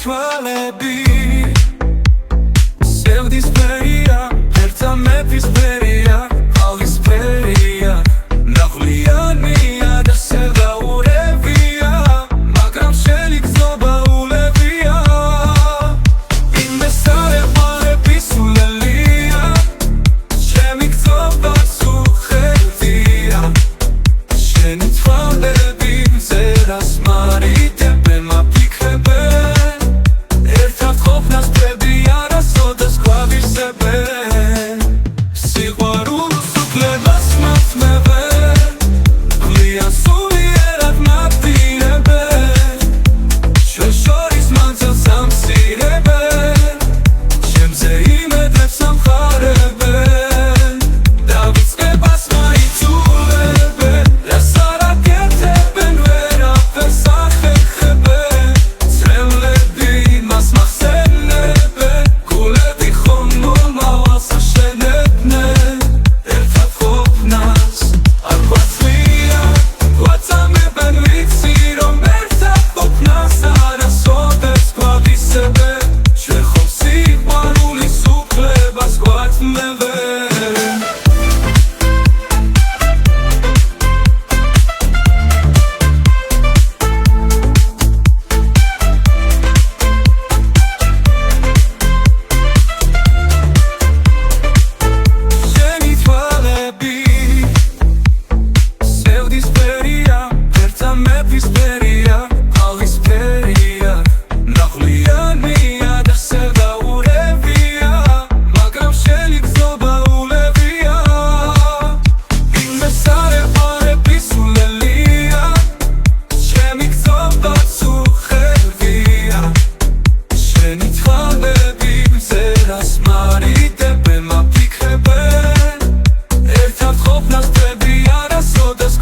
თვალები სევდის ფერია ერთა მეფის ფერია ყავის ფერია ნაღვლიანია და სევდაურებია მაგრამ შენი გზობა ულებია იმესარე ყარების ულელია ჩემი გზობა სუხელდია შენი თვალები მზერას მარიდებენ მაფიქრებენ ერთად ყოფნას ხვდები არასოდეს გვავისებენ სიყვარულს უფლებას მართმევენ ღლიან სულიერად მაფდინებენ ჩვენ შორის მანძილს ამცირებენ ჩემზე იმედებს ამხარებენ დავიწყებას მაიცულებენ რას არ აკეთებენ ვერაფერს ახერხებენ წრევლები მას მახსენებენ გულები ხომ მომავალს აშენებდნენ ერთად ყოფნას არ გვაცვლია გვაწამებენ ვიცი რომ ერთად ყოფნას არასოდეს გვავისებენ ჩვენ ხომ სიყვარულის უფლებას გვაწმევენ შენი თვალები სევდის ფერია ერთა მეფის ფერია ყავის ფერია ნაღვლიანია და სევდაურებია მაგრამ შენი გზობა ულებია იმესარე ყარების ულელია ჩემი გზობა სუხელდია შენი თვალები მზერას მარიდებენ მაფიქრებენ ერთად ყოფნას ხვდები არასოდეს